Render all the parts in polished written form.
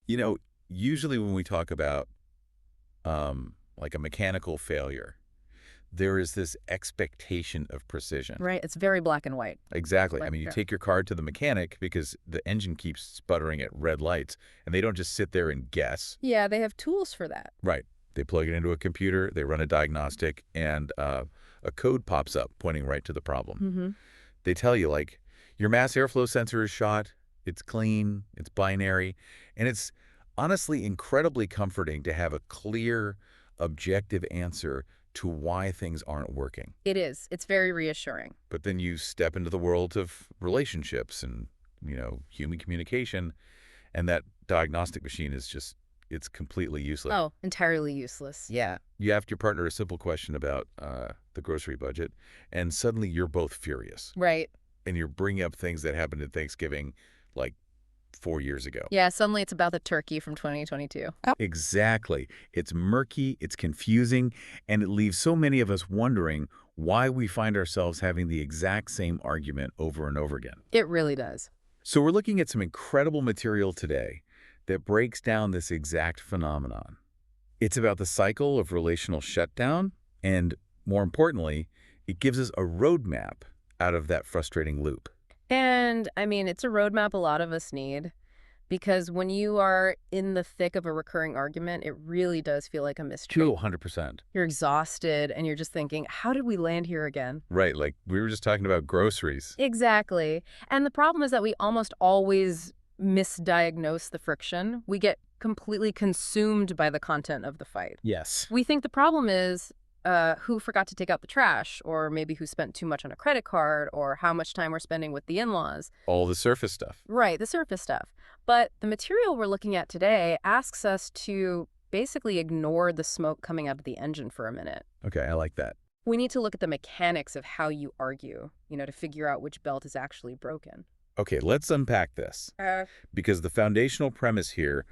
You know, usually when we talk about like a mechanical failure, there is this expectation of precision. Right? It's very black and white. Exactly. I Like, mean, you yeah. take your car to the mechanic because the engine keeps sputtering at red lights, and they don't just sit there and guess. Yeah, they have tools for that. Right. They plug it into a computer, they run a diagnostic, and a code pops up pointing right to the problem. Mm-hmm. They tell you, like, your mass airflow sensor is shot, it's clean, it's binary, and it's honestly incredibly comforting to have a clear, objective answer to why things aren't working. It is. It's very reassuring. But then you step into the world of relationships and, human communication, and that diagnostic machine is just, it's completely useless. Oh, entirely useless. Yeah. You ask your partner a simple question about the grocery budget, and suddenly you're both furious. Right. And you're bringing up things that happened at Thanksgiving like 4 years ago. Yeah, suddenly it's about the turkey from 2022. Oh. Exactly. It's murky, it's confusing, and it leaves so many of us wondering why we find ourselves having the exact same argument over and over again. It really does. So we're looking at some incredible material today that breaks down this exact phenomenon. It's about the cycle of relational shutdown, and more importantly, it gives us a roadmap out of that frustrating loop. And, I mean, it's a roadmap a lot of us need because when you are in the thick of a recurring argument, it really does feel like a mystery. 200%. You're exhausted and you're just thinking, how did we land here again? Right, like we were just talking about groceries. Exactly. And the problem is that we almost always misdiagnose the friction. We get completely consumed by the content of the fight. Yes. We think the problem is who forgot to take out the trash, or maybe who spent too much on a credit card, or how much time we're spending with the in-laws. All the surface stuff. Right, the surface stuff. But the material we're looking at today asks us to basically ignore the smoke coming out of the engine for a minute. Okay, I like that. We need to look at the mechanics of how you argue, to figure out which belt is actually broken. Okay, let's unpack this. Because the foundational premise here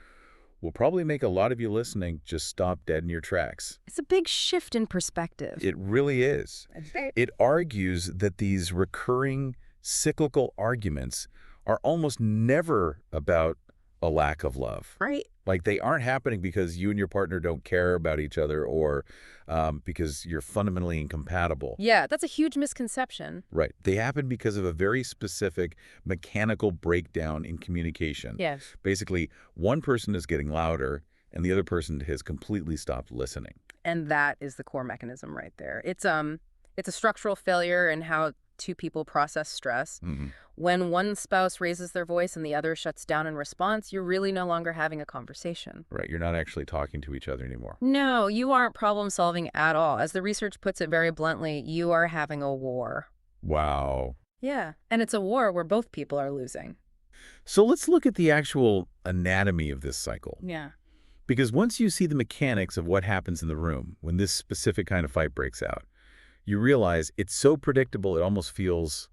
will probably make a lot of you listening just stop dead in your tracks. It's a big shift in perspective. It really is. It argues that these recurring cyclical arguments are almost never about a lack of love. Right. Like they aren't happening because you and your partner don't care about each other or because you're fundamentally incompatible. Yeah, that's a huge misconception. Right. They happen because of a very specific mechanical breakdown in communication. Yes. Basically, one person is getting louder and the other person has completely stopped listening. And that is the core mechanism right there. It's a structural failure in how two people process stress. Mm-hmm. When one spouse raises their voice and the other shuts down in response, you're really no longer having a conversation. Right. You're not actually talking to each other anymore. No, you aren't problem solving at all. As the research puts it very bluntly, you are having a war. Wow. Yeah, and it's a war where both people are losing. So let's look at the actual anatomy of this cycle. Yeah. Because once you see the mechanics of what happens in the room when this specific kind of fight breaks out, you realize it's so predictable it almost feels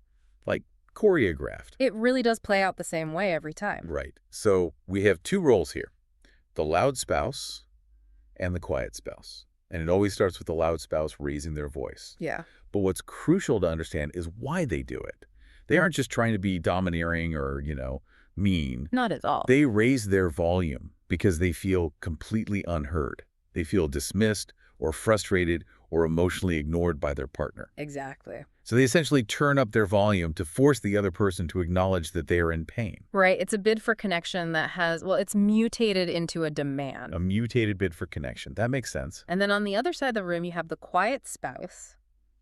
like choreographed. It really does play out the same way every time. Right. So we have two roles here, the loud spouse and the quiet spouse. And it always starts with the loud spouse raising their voice. Yeah. But what's crucial to understand is why they do it. They aren't just trying to be domineering or, mean. Not at all. They raise their volume because they feel completely unheard. They feel dismissed or frustrated or emotionally ignored by their partner. Exactly. So they essentially turn up their volume to force the other person to acknowledge that they are in pain. Right. It's a bid for connection that it's mutated into a demand. A mutated bid for connection. That makes sense. And then on the other side of the room, you have the quiet spouse.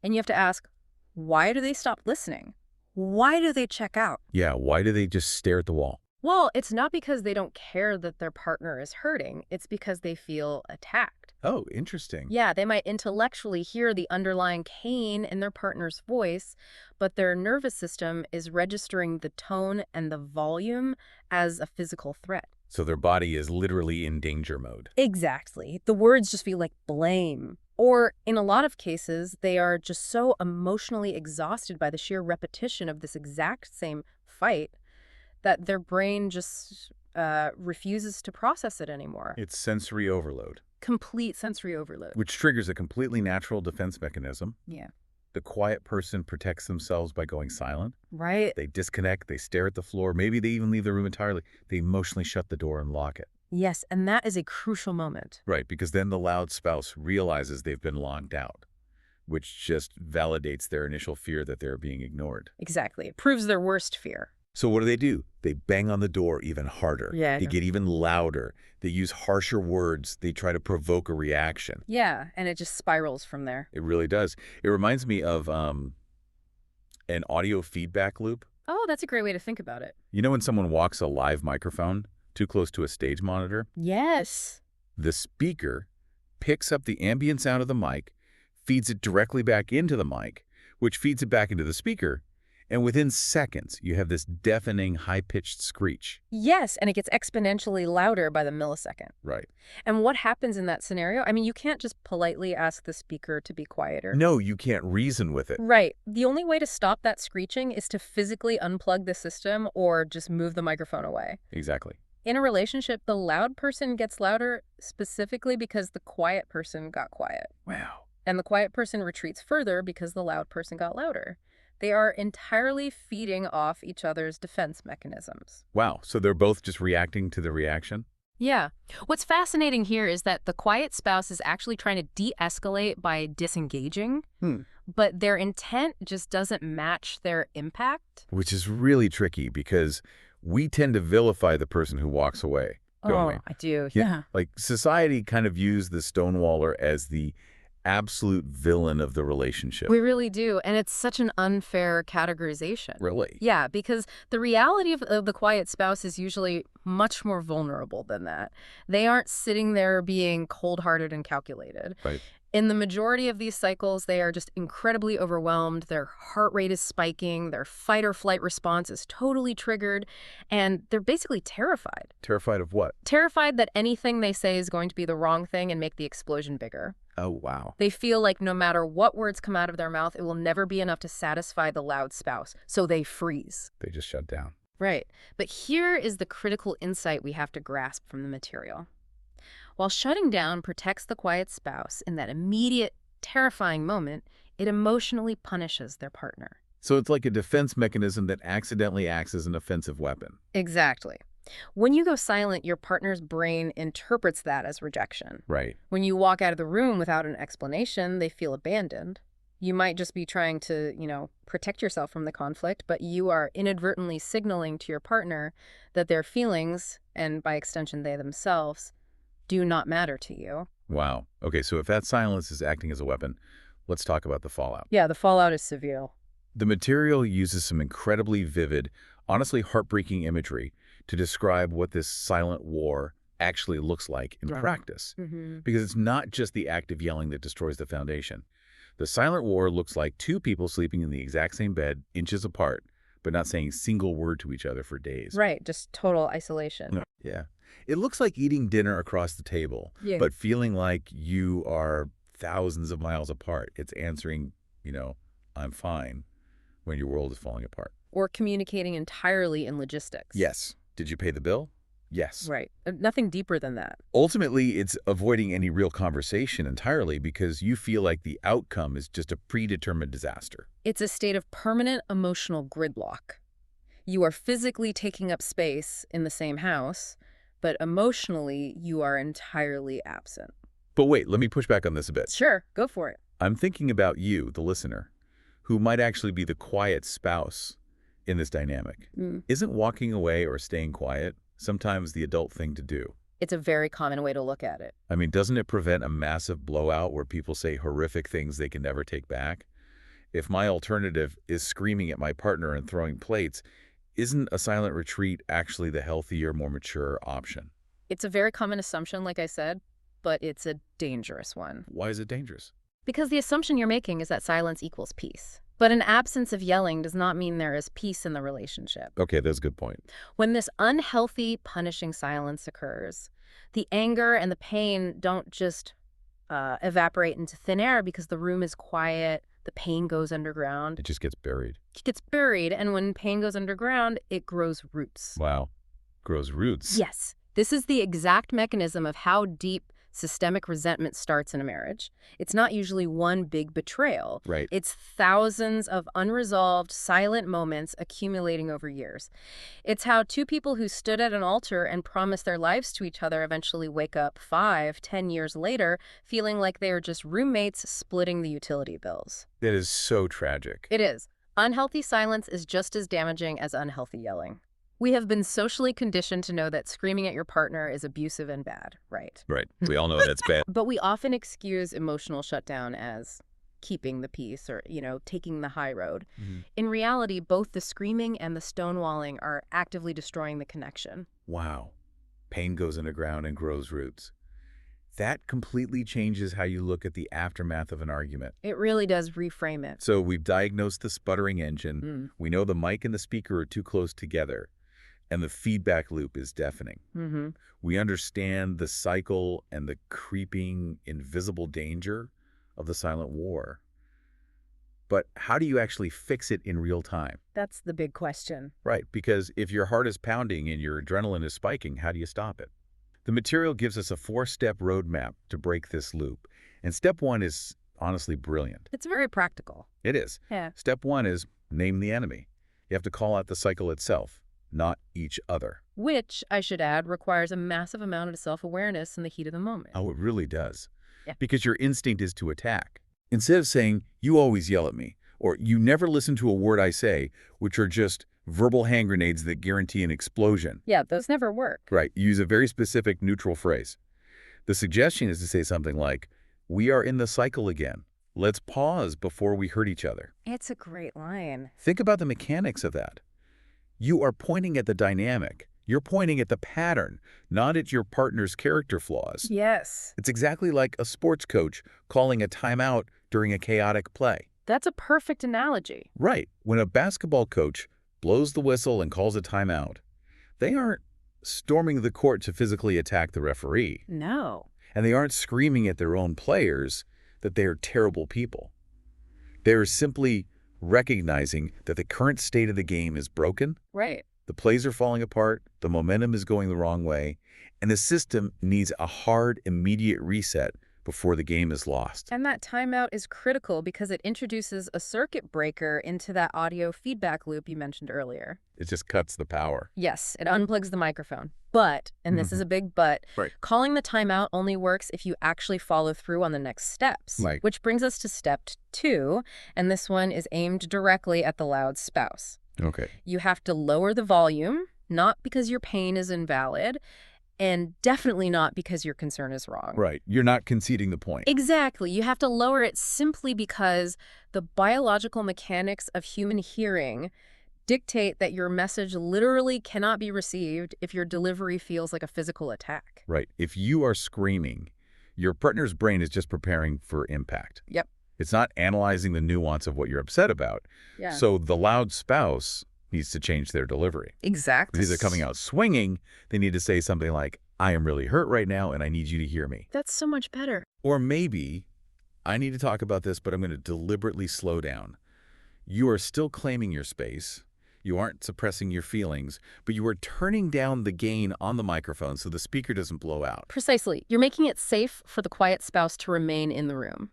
And you have to ask, why do they stop listening? Why do they check out? Yeah, why do they just stare at the wall? Well, it's not because they don't care that their partner is hurting. It's because they feel attacked. Oh, interesting. Yeah, they might intellectually hear the underlying pain in their partner's voice, but their nervous system is registering the tone and the volume as a physical threat. So their body is literally in danger mode. Exactly. The words just feel like blame. Or in a lot of cases, they are just so emotionally exhausted by the sheer repetition of this exact same fight that their brain just refuses to process it anymore. It's sensory overload. Complete sensory overload. Which triggers a completely natural defense mechanism. Yeah. The quiet person protects themselves by going silent. Right. They disconnect, they stare at the floor, maybe they even leave the room entirely. They emotionally shut the door and lock it. Yes, and that is a crucial moment. Right, because then the loud spouse realizes they've been locked out, which just validates their initial fear that they're being ignored. Exactly. It proves their worst fear. So what do? They bang on the door even harder. Yeah, I They know. get even louder. They use harsher words. They try to provoke a reaction. Yeah, and it just spirals from there. It really does. It reminds me of an audio feedback loop. Oh, that's a great way to think about it. You know when someone walks a live microphone too close to a stage monitor? Yes. The speaker picks up the ambient sound of the mic, feeds it directly back into the mic, which feeds it back into the speaker, and within seconds, you have this deafening, high-pitched screech. Yes, and it gets exponentially louder by the millisecond. Right. And what happens in that scenario? I mean, you can't just politely ask the speaker to be quieter. No, you can't reason with it. Right. The only way to stop that screeching is to physically unplug the system or just move the microphone away. Exactly. In a relationship, the loud person gets louder specifically because the quiet person got quiet. Wow. And the quiet person retreats further because the loud person got louder. They are entirely feeding off each other's defense mechanisms. Wow. So they're both just reacting to the reaction? Yeah. What's fascinating here is that the quiet spouse is actually trying to de-escalate by disengaging, but their intent just doesn't match their impact. Which is really tricky because we tend to vilify the person who walks away, don't we? I do. Like society kind of views the stonewaller as the absolute villain of the relationship. We really do. And it's such an unfair categorization. Really? Yeah, because the reality of the quiet spouse is usually much more vulnerable than that. They aren't sitting there being cold-hearted and calculated. Right. In the majority of these cycles, they are just incredibly overwhelmed. Their heart rate is spiking. Their fight or flight response is totally triggered. And they're basically terrified. Terrified of what? Terrified that anything they say is going to be the wrong thing and make the explosion bigger. Oh, wow. They feel like no matter what words come out of their mouth, it will never be enough to satisfy the loud spouse. So they freeze. They just shut down. Right. But here is the critical insight we have to grasp from the material. While shutting down protects the quiet spouse in that immediate, terrifying moment, it emotionally punishes their partner. So it's like a defense mechanism that accidentally acts as an offensive weapon. Exactly. When you go silent, your partner's brain interprets that as rejection. Right. When you walk out of the room without an explanation, they feel abandoned. You might just be trying to, protect yourself from the conflict, but you are inadvertently signaling to your partner that their feelings, and by extension they themselves, do not matter to you. Wow. Okay, so if that silence is acting as a weapon, let's talk about the fallout. Yeah, the fallout is severe. The material uses some incredibly vivid, honestly heartbreaking imagery to describe what this silent war actually looks like in practice. Because it's not just the act of yelling that destroys the foundation. The silent war looks like two people sleeping in the exact same bed, inches apart, but not saying a single word to each other for days. Right, just total isolation. Yeah. It looks like eating dinner across the table, but feeling like you are thousands of miles apart. It's answering, I'm fine, when your world is falling apart. Or communicating entirely in logistics. Yes. Did you pay the bill? Yes. Right. Nothing deeper than that. Ultimately, it's avoiding any real conversation entirely because you feel like the outcome is just a predetermined disaster. It's a state of permanent emotional gridlock. You are physically taking up space in the same house, but emotionally, you are entirely absent. But wait, let me push back on this a bit. Sure, go for it. I'm thinking about you, the listener, who might actually be the quiet spouse in this dynamic. Isn't walking away or staying quiet sometimes the adult thing to do? It's a very common way to look at it. I mean, doesn't it prevent a massive blowout where people say horrific things they can never take back? If my alternative is screaming at my partner and throwing plates, isn't a silent retreat actually the healthier, more mature option? It's a very common assumption, like I said, but it's a dangerous one. Why is it dangerous? Because the assumption you're making is that silence equals peace. But an absence of yelling does not mean there is peace in the relationship. Okay, that's a good point. When this unhealthy, punishing silence occurs, the anger and the pain don't just evaporate into thin air because the room is quiet, the pain goes underground. It just gets buried. It gets buried, and when pain goes underground, it grows roots. Wow. Grows roots. Yes. This is the exact mechanism of how deep systemic resentment starts in a marriage, it's not usually one big betrayal. Right. It's thousands of unresolved, silent moments accumulating over years. It's how two people who stood at an altar and promised their lives to each other eventually wake up 5, 10 years later feeling like they are just roommates splitting the utility bills. That is so tragic. It is. Unhealthy silence is just as damaging as unhealthy yelling. We have been socially conditioned to know that screaming at your partner is abusive and bad, right? Right. We all know that's bad. But we often excuse emotional shutdown as keeping the peace or, taking the high road. In reality, both the screaming and the stonewalling are actively destroying the connection. Wow. Pain goes underground and grows roots. That completely changes how you look at the aftermath of an argument. It really does reframe it. So we've diagnosed the sputtering engine. We know the mic and the speaker are too close together, and the feedback loop is deafening. We understand the cycle and the creeping, invisible danger of the silent war. But how do you actually fix it in real time? That's the big question. Right, because if your heart is pounding and your adrenaline is spiking, how do you stop it? The material gives us a 4-step roadmap to break this loop. And step 1 is honestly brilliant. It's very practical. It is. Yeah. Step 1 is name the enemy. You have to call out the cycle itself, not each other. Which, I should add, requires a massive amount of self-awareness in the heat of the moment. Oh, it really does. Yeah. Because your instinct is to attack. Instead of saying, you always yell at me, or you never listen to a word I say, which are just verbal hand grenades that guarantee an explosion. Yeah, those never work. Right. Use a very specific neutral phrase. The suggestion is to say something like, we are in the cycle again. Let's pause before we hurt each other. It's a great line. Think about the mechanics of that. You are pointing at the dynamic. You're pointing at the pattern, not at your partner's character flaws. Yes. It's exactly like a sports coach calling a timeout during a chaotic play. That's a perfect analogy. Right. When a basketball coach blows the whistle and calls a timeout, they aren't storming the court to physically attack the referee. No. And they aren't screaming at their own players that they are terrible people. They're simply recognizing that the current state of the game is broken. Right. The plays are falling apart, the momentum is going the wrong way, and the system needs a hard, immediate reset before the game is lost. And that timeout is critical because it introduces a circuit breaker into that audio feedback loop you mentioned earlier. It just cuts the power. Yes, it unplugs the microphone. But, and this is a big but, Right. calling the timeout only works if you actually follow through on the next steps. Right. Which brings us to step 2, and this one is aimed directly at the loud spouse. Okay. You have to lower the volume, not because your pain is invalid, and definitely not because your concern is wrong. Right. You're not conceding the point. Exactly. You have to lower it simply because the biological mechanics of human hearing dictate that your message literally cannot be received if your delivery feels like a physical attack. Right. If you are screaming, your partner's brain is just preparing for impact. Yep. It's not analyzing the nuance of what you're upset about. Yeah. So the loud spouse needs to change their delivery. Exactly. If they're coming out swinging, they need to say something like, I am really hurt right now and I need you to hear me. That's so much better. Or maybe, I need to talk about this, but I'm going to deliberately slow down. You are still claiming your space. You aren't suppressing your feelings, but you are turning down the gain on the microphone so the speaker doesn't blow out. Precisely. You're making it safe for the quiet spouse to remain in the room.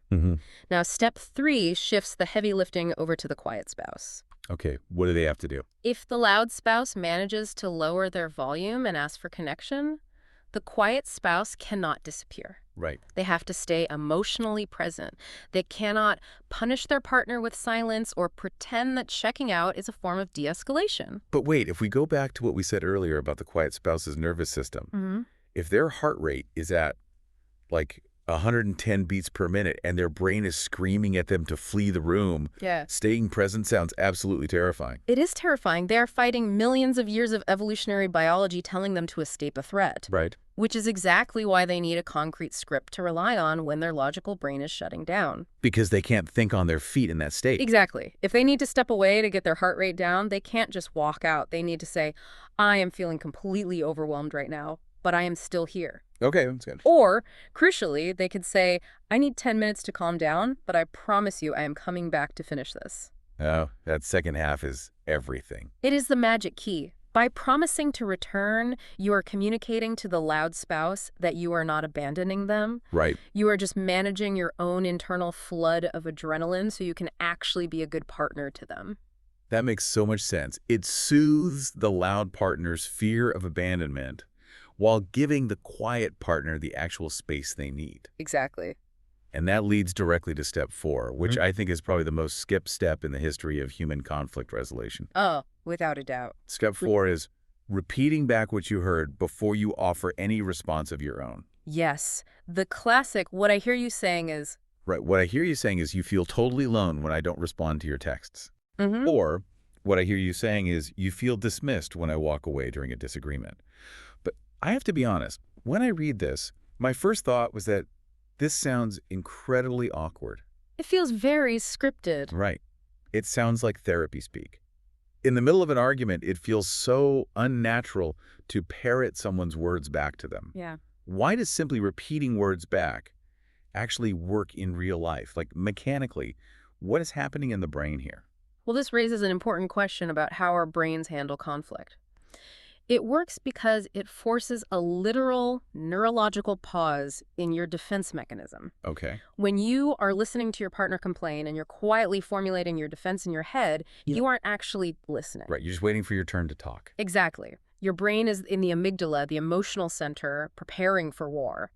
Now, step 3 shifts the heavy lifting over to the quiet spouse. Okay, what do they have to do? If the loud spouse manages to lower their volume and ask for connection, the quiet spouse cannot disappear. Right. They have to stay emotionally present. They cannot punish their partner with silence or pretend that checking out is a form of de-escalation. But wait, if we go back to what we said earlier about the quiet spouse's nervous system, if their heart rate is at like 110 beats per minute and their brain is screaming at them to flee the room, staying present sounds absolutely terrifying. It is terrifying. They are fighting millions of years of evolutionary biology telling them to escape a threat. Right. Which is exactly why they need a concrete script to rely on when their logical brain is shutting down. Because they can't think on their feet in that state. Exactly. If they need to step away to get their heart rate down, they can't just walk out. They need to say, I am feeling completely overwhelmed right now, but I am still here. Okay, that's good. Or, crucially, they could say, I need 10 minutes to calm down, but I promise you I am coming back to finish this. Oh, that second half is everything. It is the magic key. By promising to return, you are communicating to the loud spouse that you are not abandoning them. Right. You are just managing your own internal flood of adrenaline so you can actually be a good partner to them. That makes so much sense. It soothes the loud partner's fear of abandonment while giving the quiet partner the actual space they need. Exactly. And that leads directly to step 4, which I think is probably the most skipped step in the history of human conflict resolution. Oh, without a doubt. Step 4 is repeating back what you heard before you offer any response of your own. Yes. The classic, what I hear you saying is, Right. What I hear you saying is you feel totally alone when I don't respond to your texts. Or what I hear you saying is you feel dismissed when I walk away during a disagreement. But I have to be honest, when I read this, my first thought was that this sounds incredibly awkward. it feels very scripted. Right. It sounds like therapy speak. In the middle of an argument, it feels so unnatural to parrot someone's words back to them. Yeah. Why does simply repeating words back actually work in real life? Like mechanically, what is happening in the brain here? Well, this raises an important question about how our brains handle conflict. It works because it forces a literal neurological pause in your defense mechanism. Okay. When you are listening to your partner complain and you're quietly formulating your defense in your head, you aren't actually listening. Right. You're just waiting for your turn to talk. Exactly. Your brain is in the amygdala, the emotional center, preparing for war.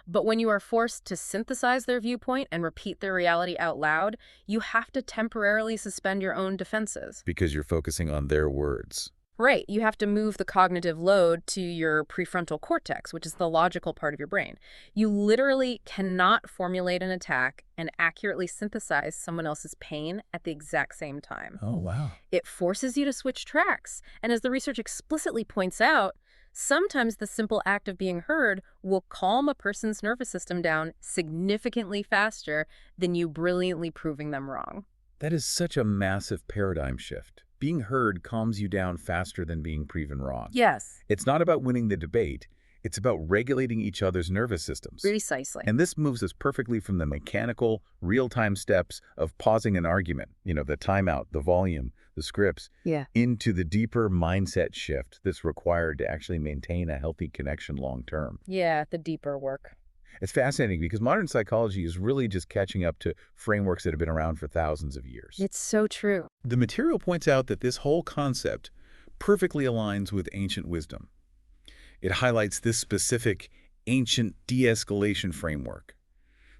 But when you are forced to synthesize their viewpoint and repeat their reality out loud, you have to temporarily suspend your own defenses. Because you're focusing on their words. Right. You have to move the cognitive load to your prefrontal cortex, which is the logical part of your brain. You literally cannot formulate an attack and accurately synthesize someone else's pain at the exact same time. Oh, wow. It forces you to switch tracks. And as the research explicitly points out, sometimes the simple act of being heard will calm a person's nervous system down significantly faster than you brilliantly proving them wrong. That is such a massive paradigm shift. Being heard calms you down faster than being proven wrong. Yes. It's not about winning the debate. It's about regulating each other's nervous systems. Precisely. And this moves us perfectly from the mechanical, real-time steps of pausing an argument, the timeout, the volume, the scripts, into the deeper mindset shift that's required to actually maintain a healthy connection long-term. Yeah, the deeper work. It's fascinating because modern psychology is really just catching up to frameworks that have been around for thousands of years. It's so true. The material points out that this whole concept perfectly aligns with ancient wisdom. It highlights this specific ancient de-escalation framework,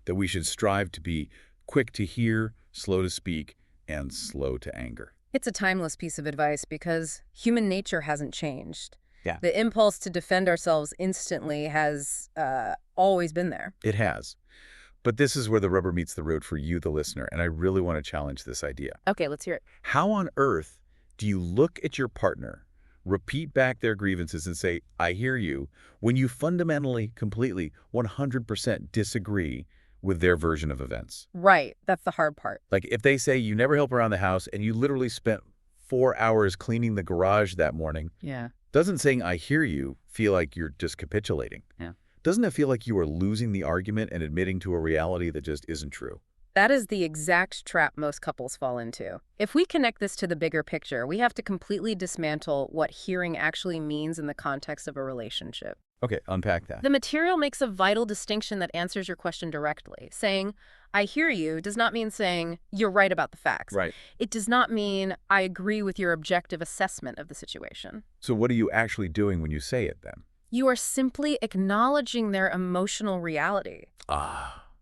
that we should strive to be quick to hear, slow to speak, and slow to anger. It's a timeless piece of advice because human nature hasn't changed. Yeah. The impulse to defend ourselves instantly has always been there. It has. But this is where the rubber meets the road for you, the listener, and I really want to challenge this idea. Okay, let's hear it. How on earth do you look at your partner, repeat back their grievances, and say, I hear you, when you fundamentally, completely, 100% disagree with their version of events? Right. That's the hard part. Like if they say you never help around the house and you literally spent 4 hours cleaning the garage that morning, Yeah. doesn't saying I hear you feel like you're just capitulating? Yeah. Doesn't it feel like you are losing the argument and admitting to a reality that just isn't true? That is the exact trap most couples fall into. If we connect this to the bigger picture, we have to completely dismantle what hearing actually means in the context of a relationship. Okay, unpack that. The material makes a vital distinction that answers your question directly. Saying, I hear you, does not mean saying, you're right about the facts. Right. It does not mean, I agree with your objective assessment of the situation. So what are you actually doing when you say it then? You are simply acknowledging their emotional reality.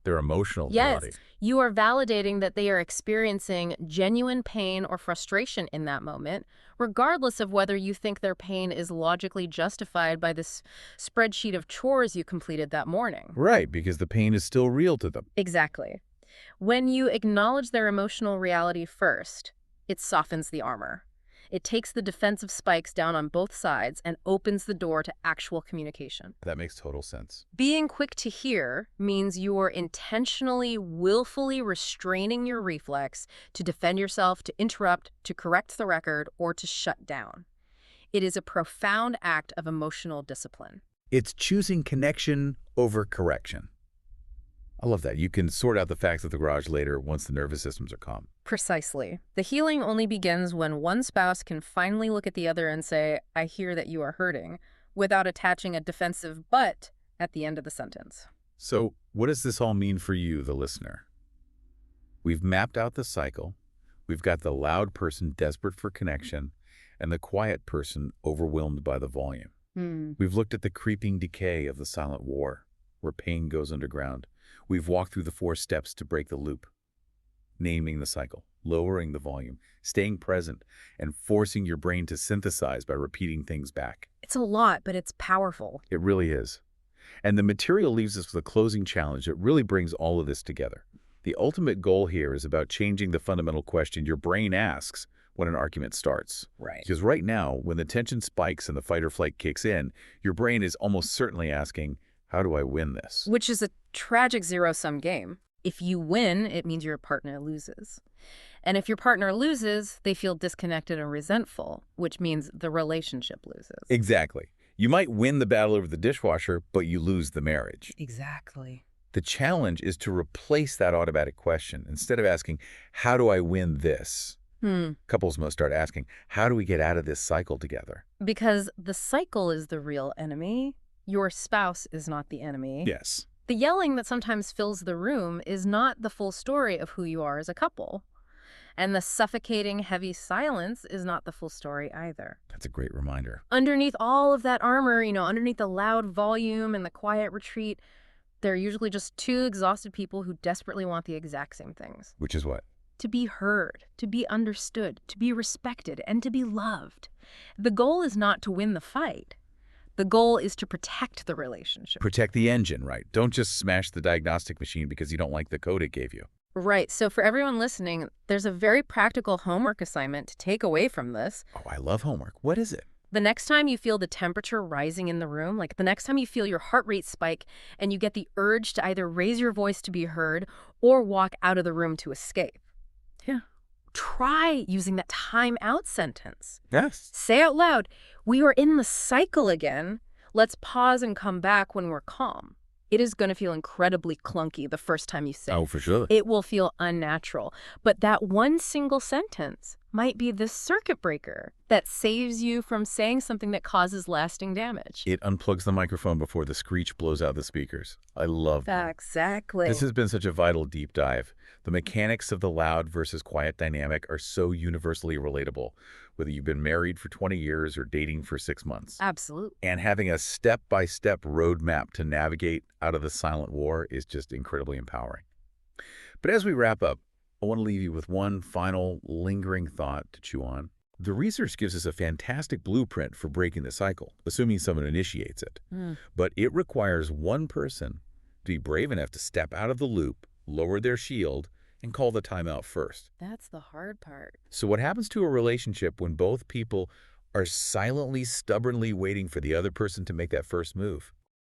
Their emotional Yes, reality. you are validating that they are experiencing genuine pain or frustration in that moment, regardless of whether you think their pain is logically justified by this spreadsheet of chores you completed that morning. Right, because the pain is still real to them. Exactly. When you acknowledge their emotional reality first, it softens the armor. It takes the defensive spikes down on both sides and opens the door to actual communication. That makes total sense. Being quick to hear means you're intentionally, willfully restraining your reflex to defend yourself, to interrupt, to correct the record, or to shut down. It is a profound act of emotional discipline. It's choosing connection over correction. I love that. You can sort out the facts of the garage later once the nervous systems are calm. Precisely. The healing only begins when one spouse can finally look at the other and say, I hear that you are hurting, without attaching a defensive but at the end of the sentence. So what does this all mean for you, the listener? We've mapped out the cycle. We've got the loud person desperate for connection and the quiet person overwhelmed by the volume. We've looked at the creeping decay of the silent war, where pain goes underground. We've walked through the 4 steps to break the loop. Naming the cycle, lowering the volume, staying present, and forcing your brain to synthesize by repeating things back. It's a lot, but it's powerful. It really is. And the material leaves us with a closing challenge that really brings all of this together. The ultimate goal here is about changing the fundamental question your brain asks when an argument starts. Right. Because right now, when the tension spikes and the fight or flight kicks in, your brain is almost certainly asking, how do I win this? Which is a tragic zero-sum game. If you win, it means your partner loses. And if your partner loses, they feel disconnected and resentful, which means the relationship loses. Exactly. You might win the battle over the dishwasher, but you lose the marriage. Exactly. The challenge is to replace that automatic question. Instead of asking, how do I win this? Couples must start asking, how do we get out of this cycle together? Because the cycle is the real enemy. Your spouse is not the enemy. Yes. The yelling that sometimes fills the room is not the full story of who you are as a couple. And the suffocating, heavy silence is not the full story either. That's a great reminder. Underneath all of that armor, underneath the loud volume and the quiet retreat, they're usually just 2 exhausted people who desperately want the exact same things. Which is what? To be heard, to be understood, to be respected, and to be loved. The goal is not to win the fight. The goal is to protect the relationship. Protect the engine, right? Don't just smash the diagnostic machine because you don't like the code it gave you. Right. So for everyone listening, there's a very practical homework assignment to take away from this. Oh, I love homework. What is it? The next time you feel the temperature rising in the room, like the next time you feel your heart rate spike and you get the urge to either raise your voice to be heard or walk out of the room to escape. Yeah. Try using that time out sentence. Yes. Say out loud, we are in the cycle again. Let's pause and come back when we're calm. It is going to feel incredibly clunky the first time you say it. Oh, for sure. It will feel unnatural. But that one single sentence might be the circuit breaker that saves you from saying something that causes lasting damage. It unplugs the microphone before the screech blows out the speakers. I love that. Exactly. This has been such a vital deep dive. The mechanics of the loud versus quiet dynamic are so universally relatable, whether you've been married for 20 years or dating for 6 months. Absolutely. And having a step-by-step roadmap to navigate out of the silent war is just incredibly empowering. But as we wrap up, I want to leave you with one final lingering thought to chew on. The research gives us a fantastic blueprint for breaking the cycle, assuming someone initiates it. But it requires one person to be brave enough to step out of the loop, lower their shield, and call the timeout first. That's the hard part. So what happens to a relationship when both people are silently, stubbornly waiting for the other person to make that first move?